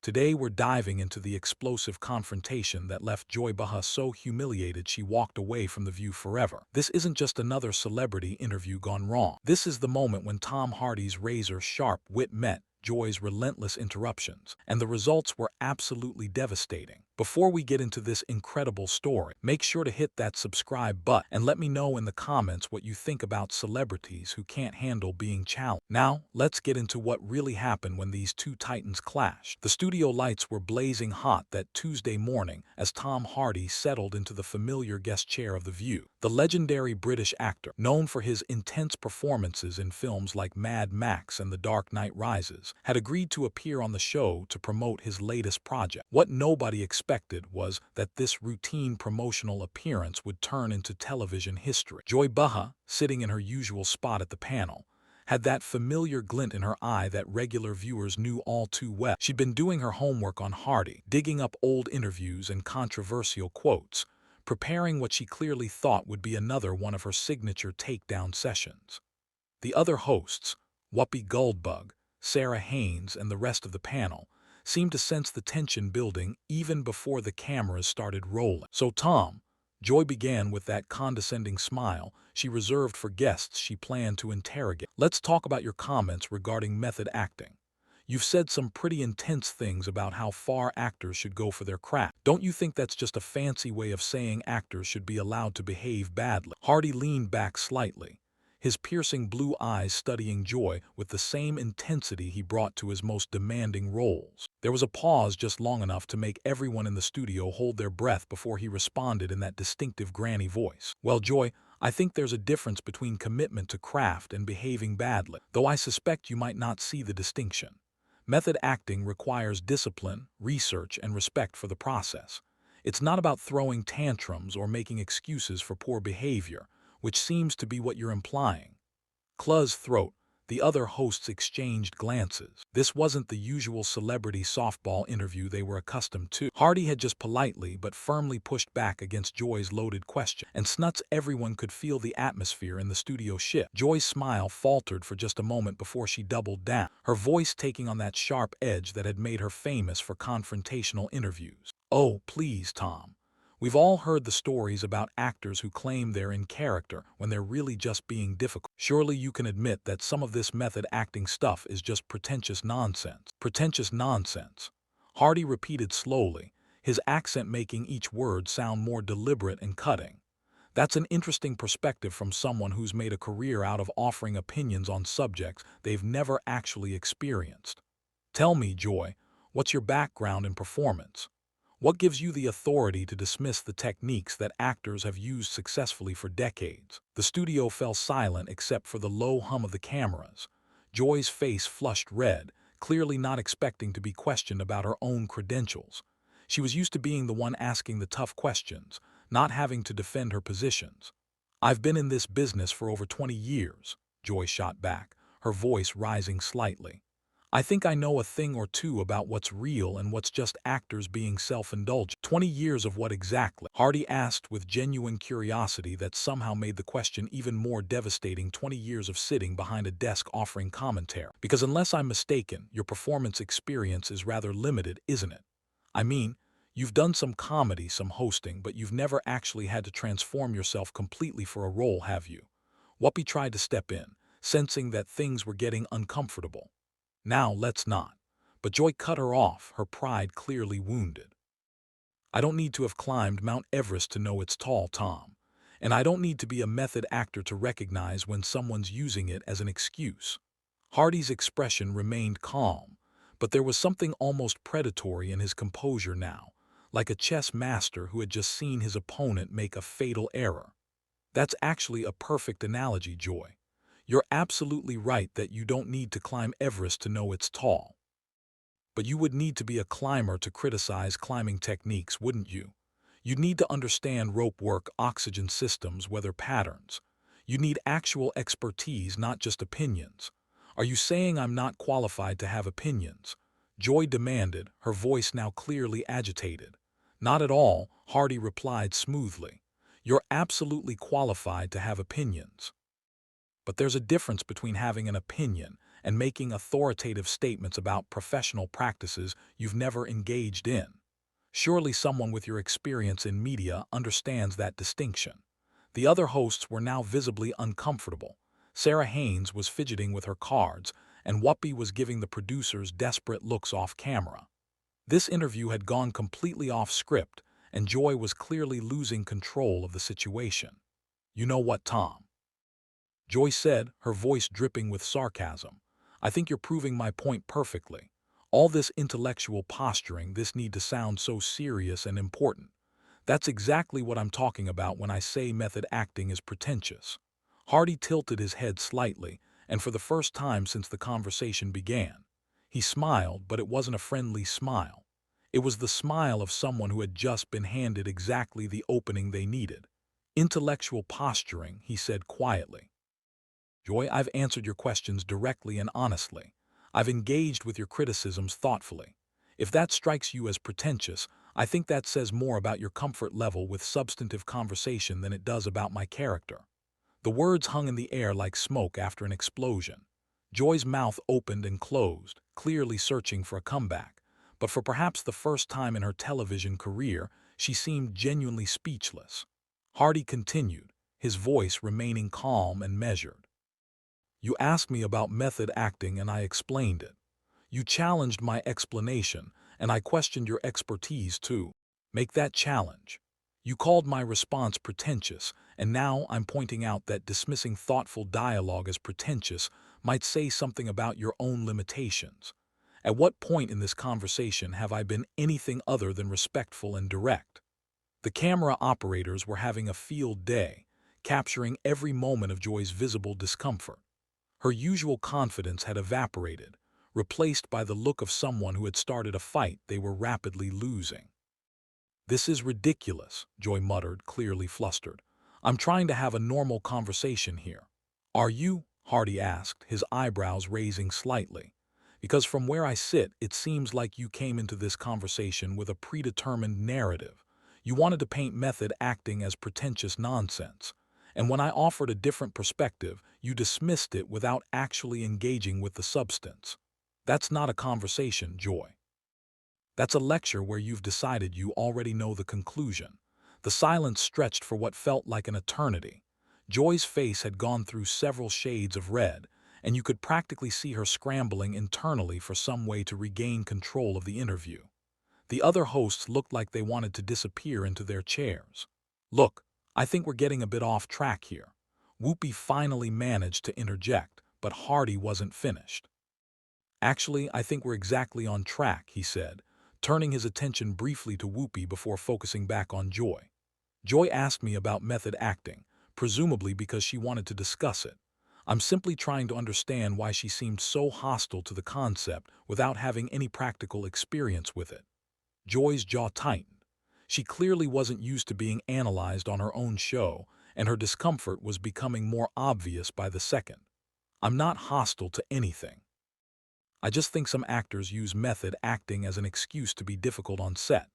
Today we're diving into the explosive confrontation that left Joy Behar so humiliated she walked away from The View forever. This isn't just another celebrity interview gone wrong. This is the moment when Tom Hardy's razor-sharp wit met Joy's relentless interruptions, and the results were absolutely devastating. Before we get into this incredible story, make sure to hit that subscribe button and let me know in the comments what you think about celebrities who can't handle being challenged. Now, let's get into what really happened when these two titans clashed. The studio lights were blazing hot that Tuesday morning as Tom Hardy settled into the familiar guest chair of The View. The legendary British actor, known for his intense performances in films like Mad Max and The Dark Knight Rises, had agreed to appear on the show to promote his latest project. What nobody expected was that this routine promotional appearance would turn into television history. Joy Behar, sitting in her usual spot at the panel, had that familiar glint in her eye that regular viewers knew all too well. She'd been doing her homework on Hardy, digging up old interviews and controversial quotes, preparing what she clearly thought would be another one of her signature takedown sessions. The other hosts, Whoopi Goldberg, Sarah Haynes, and the rest of the panel, seemed to sense the tension building even before the cameras started rolling. So Tom, Joy began with that condescending smile she reserved for guests she planned to interrogate. Let's talk about your comments regarding method acting. You've said some pretty intense things about how far actors should go for their craft. Don't you think that's just a fancy way of saying actors should be allowed to behave badly? Hardy leaned back slightly, his piercing blue eyes studying Joy with the same intensity he brought to his most demanding roles. There was a pause just long enough to make everyone in the studio hold their breath before he responded in that distinctive granny voice. Well, Joy, I think there's a difference between commitment to craft and behaving badly, though I suspect you might not see the distinction. Method acting requires discipline, research, and respect for the process. It's not about throwing tantrums or making excuses for poor behavior, which seems to be what you're implying. Clu's throat. The other hosts exchanged glances. This wasn't the usual celebrity softball interview they were accustomed to. Hardy had just politely but firmly pushed back against Joy's loaded question, and snuts everyone could feel the atmosphere in the studio shift. Joy's smile faltered for just a moment before she doubled down, her voice taking on that sharp edge that had made her famous for confrontational interviews. Oh, please, Tom. We've all heard the stories about actors who claim they're in character when they're really just being difficult. Surely you can admit that some of this method acting stuff is just pretentious nonsense. Pretentious nonsense. Hardy repeated slowly, his accent making each word sound more deliberate and cutting. That's an interesting perspective from someone who's made a career out of offering opinions on subjects they've never actually experienced. Tell me, Joy, what's your background in performance? What gives you the authority to dismiss the techniques that actors have used successfully for decades? The studio fell silent except for the low hum of the cameras. Joy's face flushed red, clearly not expecting to be questioned about her own credentials. She was used to being the one asking the tough questions, not having to defend her positions. I've been in this business for over 20 years, Joy shot back, her voice rising slightly. I think I know a thing or two about what's real and what's just actors being self-indulgent. 20 years of what exactly? Hardy asked with genuine curiosity that somehow made the question even more devastating. 20 years of sitting behind a desk offering commentary. Because unless I'm mistaken, your performance experience is rather limited, isn't it? I mean, you've done some comedy, some hosting, but you've never actually had to transform yourself completely for a role, have you? Whoopi tried to step in, sensing that things were getting uncomfortable. Now let's not. But Joy cut her off, her pride clearly wounded. I don't need to have climbed Mount Everest to know it's tall, Tom. And I don't need to be a method actor to recognize when someone's using it as an excuse. Hardy's expression remained calm, but there was something almost predatory in his composure now, like a chess master who had just seen his opponent make a fatal error. That's actually a perfect analogy, Joy. You're absolutely right that you don't need to climb Everest to know it's tall. But you would need to be a climber to criticize climbing techniques, wouldn't you? You'd need to understand rope work, oxygen systems, weather patterns. You need actual expertise, not just opinions. Are you saying I'm not qualified to have opinions? Joy demanded, her voice now clearly agitated. Not at all, Hardy replied smoothly. You're absolutely qualified to have opinions. But there's a difference between having an opinion and making authoritative statements about professional practices you've never engaged in. Surely someone with your experience in media understands that distinction. The other hosts were now visibly uncomfortable. Sarah Haynes was fidgeting with her cards, and Whoopi was giving the producers desperate looks off camera. This interview had gone completely off script, and Joy was clearly losing control of the situation. "You know what, Tom?" Joy said, her voice dripping with sarcasm. "I think you're proving my point perfectly. All this intellectual posturing, this need to sound so serious and important. That's exactly what I'm talking about when I say method acting is pretentious." Hardy tilted his head slightly, and for the first time since the conversation began. He smiled, but it wasn't a friendly smile. It was the smile of someone who had just been handed exactly the opening they needed. "Intellectual posturing," he said quietly. "Joy, I've answered your questions directly and honestly. I've engaged with your criticisms thoughtfully. If that strikes you as pretentious, I think that says more about your comfort level with substantive conversation than it does about my character." The words hung in the air like smoke after an explosion. Joy's mouth opened and closed, clearly searching for a comeback. But for perhaps the first time in her television career, she seemed genuinely speechless. Hardy continued, his voice remaining calm and measured. "You asked me about method acting and I explained it. You challenged my explanation, and I questioned your expertise too. Make that challenge. You called my response pretentious, and now I'm pointing out that dismissing thoughtful dialogue as pretentious might say something about your own limitations. At what point in this conversation have I been anything other than respectful and direct?" The camera operators were having a field day, capturing every moment of Joy's visible discomfort. Her usual confidence had evaporated, replaced by the look of someone who had started a fight they were rapidly losing. "This is ridiculous," Joy muttered, clearly flustered. "I'm trying to have a normal conversation here." "Are you?" Hardy asked, his eyebrows raising slightly. "Because from where I sit, it seems like you came into this conversation with a predetermined narrative. You wanted to paint method acting as pretentious nonsense. And when I offered a different perspective, you dismissed it without actually engaging with the substance. That's not a conversation, Joy. That's a lecture where you've decided you already know the conclusion." The silence stretched for what felt like an eternity. Joy's face had gone through several shades of red, and you could practically see her scrambling internally for some way to regain control of the interview. The other hosts looked like they wanted to disappear into their chairs. "Look, I think we're getting a bit off track here." Whoopi finally managed to interject, but Hardy wasn't finished. "Actually, I think we're exactly on track," he said, turning his attention briefly to Whoopi before focusing back on Joy. "Joy asked me about method acting, presumably because she wanted to discuss it. I'm simply trying to understand why she seemed so hostile to the concept without having any practical experience with it." Joy's jaw tightened. She clearly wasn't used to being analyzed on her own show, and her discomfort was becoming more obvious by the second. "I'm not hostile to anything. I just think some actors use method acting as an excuse to be difficult on set.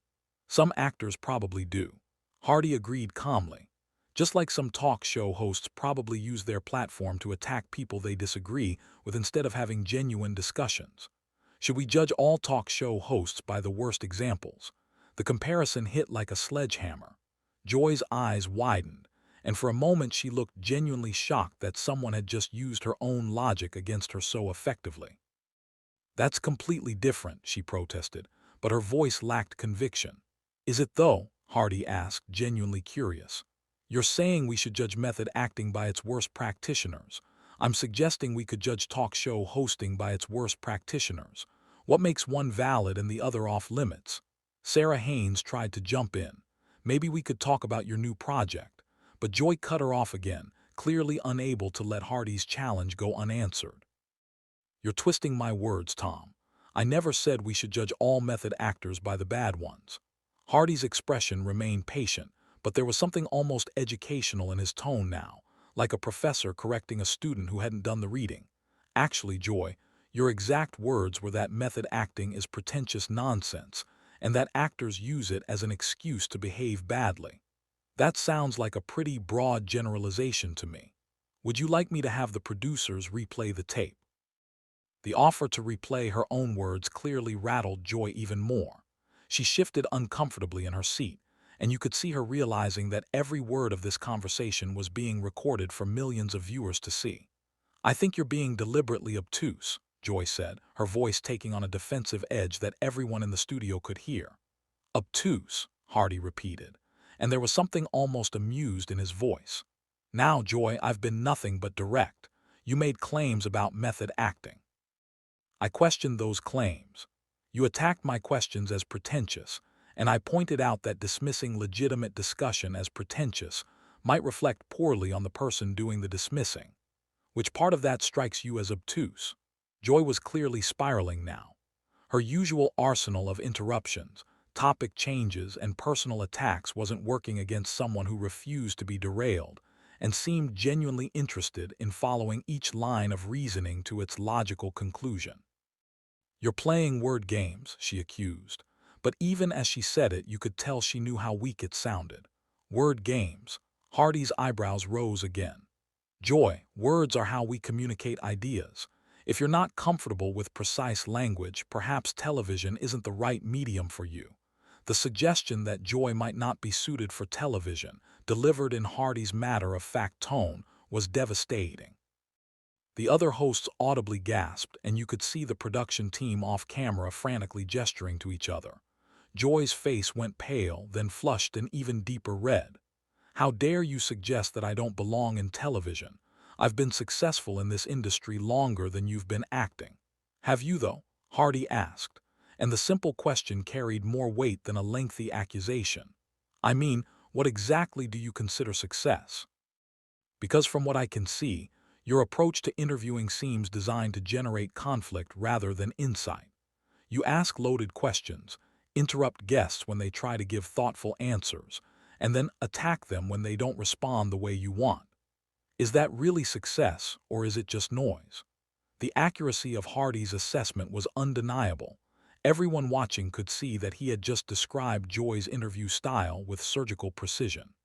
Some actors probably do." Hardy agreed calmly. "Just like some talk show hosts probably use their platform to attack people they disagree with instead of having genuine discussions. Should we judge all talk show hosts by the worst examples?" The comparison hit like a sledgehammer. Joy's eyes widened, and for a moment she looked genuinely shocked that someone had just used her own logic against her so effectively. "That's completely different," she protested, but her voice lacked conviction. "Is it though?" Hardy asked, genuinely curious. "You're saying we should judge method acting by its worst practitioners. I'm suggesting we could judge talk show hosting by its worst practitioners. What makes one valid and the other off limits?" Sarah Haynes tried to jump in. "Maybe we could talk about your new project." But Joy cut her off again, clearly unable to let Hardy's challenge go unanswered. "You're twisting my words, Tom. I never said we should judge all method actors by the bad ones." Hardy's expression remained patient, but there was something almost educational in his tone now, like a professor correcting a student who hadn't done the reading. "Actually, Joy, your exact words were that method acting is pretentious nonsense, and that actors use it as an excuse to behave badly. That sounds like a pretty broad generalization to me. Would you like me to have the producers replay the tape?" The offer to replay her own words clearly rattled Joy even more. She shifted uncomfortably in her seat, and you could see her realizing that every word of this conversation was being recorded for millions of viewers to see. "I think you're being deliberately obtuse," Joy said, her voice taking on a defensive edge that everyone in the studio could hear. "Obtuse," Hardy repeated, and there was something almost amused in his voice. "Now, Joy, I've been nothing but direct. You made claims about method acting. I questioned those claims. You attacked my questions as pretentious, and I pointed out that dismissing legitimate discussion as pretentious might reflect poorly on the person doing the dismissing. Which part of that strikes you as obtuse?" Joy was clearly spiraling now. Her usual arsenal of interruptions, topic changes, and personal attacks wasn't working against someone who refused to be derailed and seemed genuinely interested in following each line of reasoning to its logical conclusion. "You're playing word games," she accused, but even as she said it, you could tell she knew how weak it sounded. "Word games?" Hardy's eyebrows rose again. "Joy, words are how we communicate ideas. If you're not comfortable with precise language, perhaps television isn't the right medium for you." The suggestion that Joy might not be suited for television, delivered in Hardy's matter-of-fact tone, was devastating. The other hosts audibly gasped, and you could see the production team off-camera frantically gesturing to each other. Joy's face went pale, then flushed an even deeper red. "How dare you suggest that I don't belong in television? I've been successful in this industry longer than you've been acting." "Have you, though?" Hardy asked, and the simple question carried more weight than a lengthy accusation. "I mean, what exactly do you consider success? Because from what I can see, your approach to interviewing seems designed to generate conflict rather than insight. You ask loaded questions, interrupt guests when they try to give thoughtful answers, and then attack them when they don't respond the way you want. Is that really success, or is it just noise?" The accuracy of Hardy's assessment was undeniable. Everyone watching could see that he had just described Joy's interview style with surgical precision.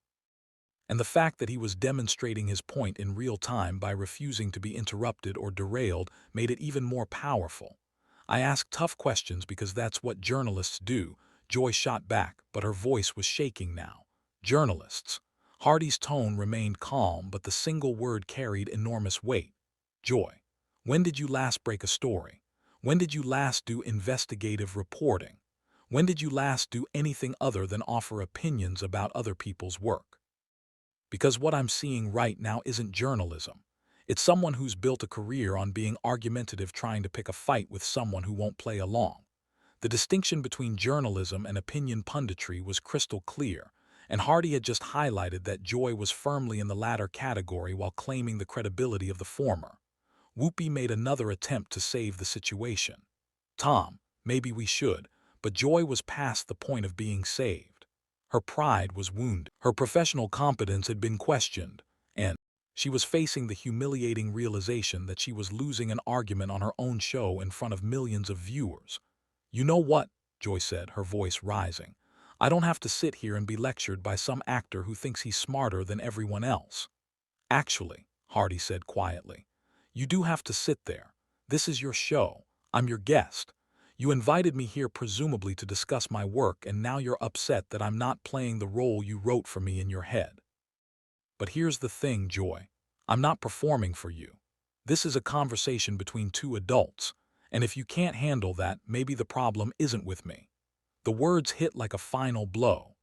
And the fact that he was demonstrating his point in real time by refusing to be interrupted or derailed made it even more powerful. "I ask tough questions because that's what journalists do," Joy shot back, but her voice was shaking now. "Journalists." Hardy's tone remained calm, but the single word carried enormous weight. "Joy, when did you last break a story? When did you last do investigative reporting? When did you last do anything other than offer opinions about other people's work? Because what I'm seeing right now isn't journalism. It's someone who's built a career on being argumentative, trying to pick a fight with someone who won't play along." The distinction between journalism and opinion punditry was crystal clear, and Hardy had just highlighted that Joy was firmly in the latter category while claiming the credibility of the former. Whoopi made another attempt to save the situation. "Tom, maybe we should," but Joy was past the point of being saved. Her pride was wounded. Her professional competence had been questioned, and she was facing the humiliating realization that she was losing an argument on her own show in front of millions of viewers. "You know what?" Joy said, her voice rising. "I don't have to sit here and be lectured by some actor who thinks he's smarter than everyone else." "Actually," Hardy said quietly, "you do have to sit there. This is your show. I'm your guest. You invited me here presumably to discuss my work, and now you're upset that I'm not playing the role you wrote for me in your head. But here's the thing, Joy. I'm not performing for you. This is a conversation between two adults, and if you can't handle that, maybe the problem isn't with me." The words hit like a final blow.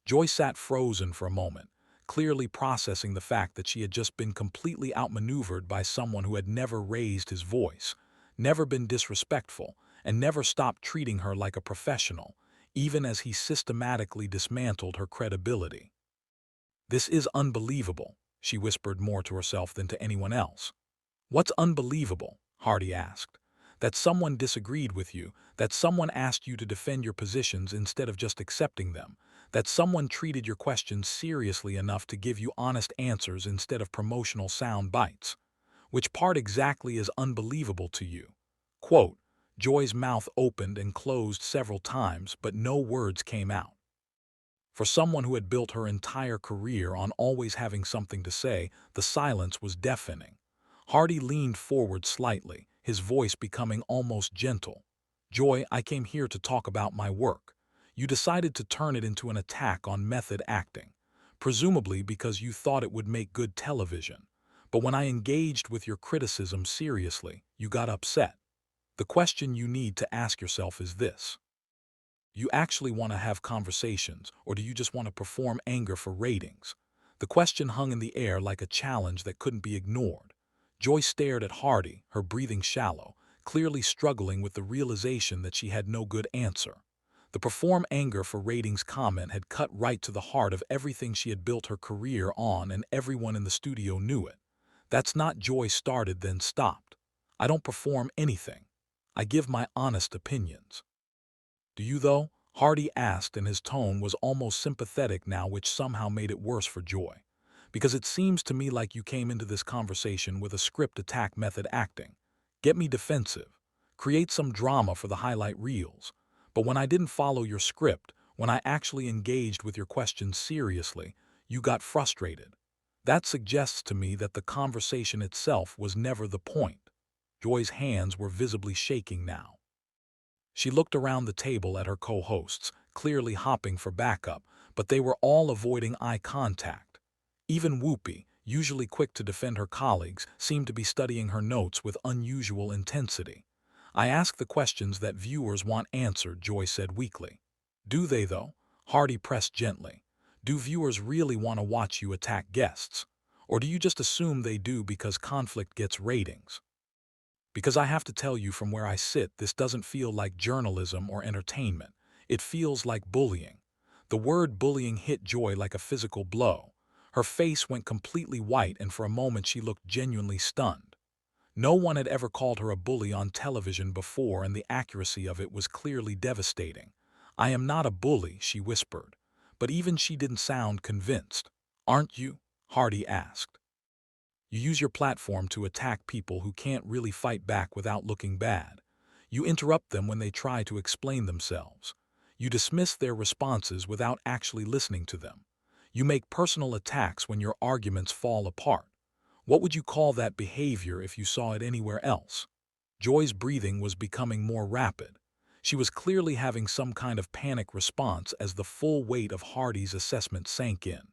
Joy sat frozen for a moment, clearly processing the fact that she had just been completely outmaneuvered by someone who had never raised his voice, never been disrespectful, and never stopped treating her like a professional, even as he systematically dismantled her credibility. "This is unbelievable," she whispered more to herself than to anyone else. "What's unbelievable?" Hardy asked. "That someone disagreed with you, that someone asked you to defend your positions instead of just accepting them, that someone treated your questions seriously enough to give you honest answers instead of promotional sound bites. Which part exactly is unbelievable to you?" Quote, Joy's mouth opened and closed several times, but no words came out. For someone who had built her entire career on always having something to say, the silence was deafening. Hardy leaned forward slightly, his voice becoming almost gentle. "Joy, I came here to talk about my work. You decided to turn it into an attack on method acting, presumably because you thought it would make good television. But when I engaged with your criticism seriously, you got upset. The question you need to ask yourself is this. You actually want to have conversations, or do you just want to perform anger for ratings?" The question hung in the air like a challenge that couldn't be ignored. Joy stared at Hardy, her breathing shallow, clearly struggling with the realization that she had no good answer. The perform anger for ratings comment had cut right to the heart of everything she had built her career on, and everyone in the studio knew it. "That's not," Joy started, then stopped. "I don't perform anything. I give my honest opinions." "Do you, though?" Hardy asked, and his tone was almost sympathetic now, which somehow made it worse for Joy. "Because it seems to me like you came into this conversation with a script attack method acting. Get me defensive. Create some drama for the highlight reels. But when I didn't follow your script, when I actually engaged with your questions seriously, you got frustrated. That suggests to me that the conversation itself was never the point." Joy's hands were visibly shaking now. She looked around the table at her co-hosts, clearly hopping for backup, but they were all avoiding eye contact. Even Whoopi, usually quick to defend her colleagues, seemed to be studying her notes with unusual intensity. "I ask the questions that viewers want answered," Joy said weakly. "Do they, though?" Hardy pressed gently. "Do viewers really want to watch you attack guests? Or do you just assume they do because conflict gets ratings? Because I have to tell you, from where I sit, this doesn't feel like journalism or entertainment. It feels like bullying." The word bullying hit Joy like a physical blow. Her face went completely white, and for a moment she looked genuinely stunned. No one had ever called her a bully on television before, and the accuracy of it was clearly devastating. "I am not a bully," she whispered. But even she didn't sound convinced. "Aren't you?" Hardy asked. "You use your platform to attack people who can't really fight back without looking bad. You interrupt them when they try to explain themselves. You dismiss their responses without actually listening to them. You make personal attacks when your arguments fall apart. What would you call that behavior if you saw it anywhere else?" Joy's breathing was becoming more rapid. She was clearly having some kind of panic response as the full weight of Hardy's assessment sank in.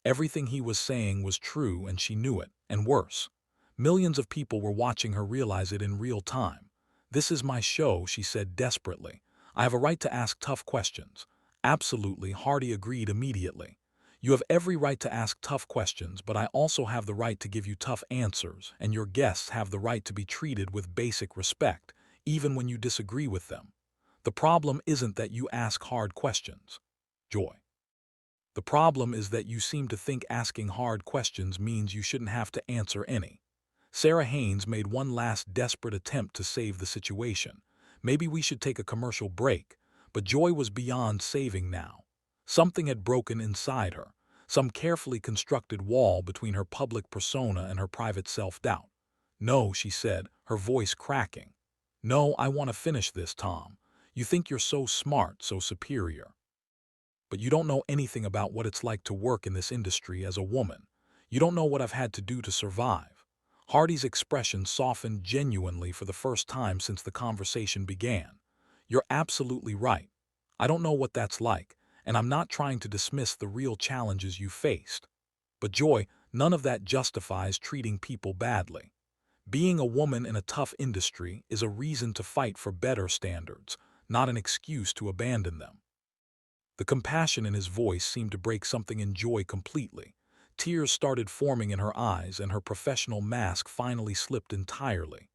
Everything he was saying was true, and she knew it, and worse. Millions of people were watching her realize it in real time. "This is my show," she said desperately. "I have a right to ask tough questions." "Absolutely," Hardy agreed immediately. "You have every right to ask tough questions, but I also have the right to give you tough answers, and your guests have the right to be treated with basic respect, even when you disagree with them. The problem isn't that you ask hard questions, Joy. The problem is that you seem to think asking hard questions means you shouldn't have to answer any." Sarah Haynes made one last desperate attempt to save the situation. "Maybe we should take a commercial break." But Joy was beyond saving now. Something had broken inside her, some carefully constructed wall between her public persona and her private self-doubt. "No," she said, her voice cracking. "No, I want to finish this, Tom. You think you're so smart, so superior. But you don't know anything about what it's like to work in this industry as a woman. You don't know what I've had to do to survive." Hardy's expression softened genuinely for the first time since the conversation began. "You're absolutely right. I don't know what that's like, and I'm not trying to dismiss the real challenges you faced. But Joy, none of that justifies treating people badly. Being a woman in a tough industry is a reason to fight for better standards, not an excuse to abandon them." The compassion in his voice seemed to break something in Joy completely. Tears started forming in her eyes, and her professional mask finally slipped entirely.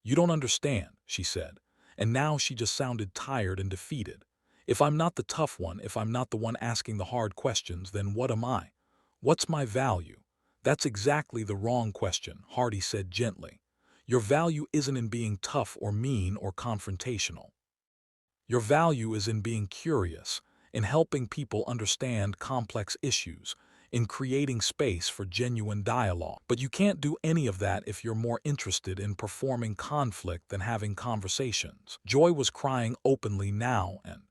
"You don't understand," she said, and now she just sounded tired and defeated. "If I'm not the tough one, if I'm not the one asking the hard questions, then what am I? What's my value?" "That's exactly the wrong question," Hardy said gently. "Your value isn't in being tough or mean or confrontational. Your value is in being curious, in helping people understand complex issues, in creating space for genuine dialogue. But you can't do any of that if you're more interested in performing conflict than having conversations." Joy was crying openly now, and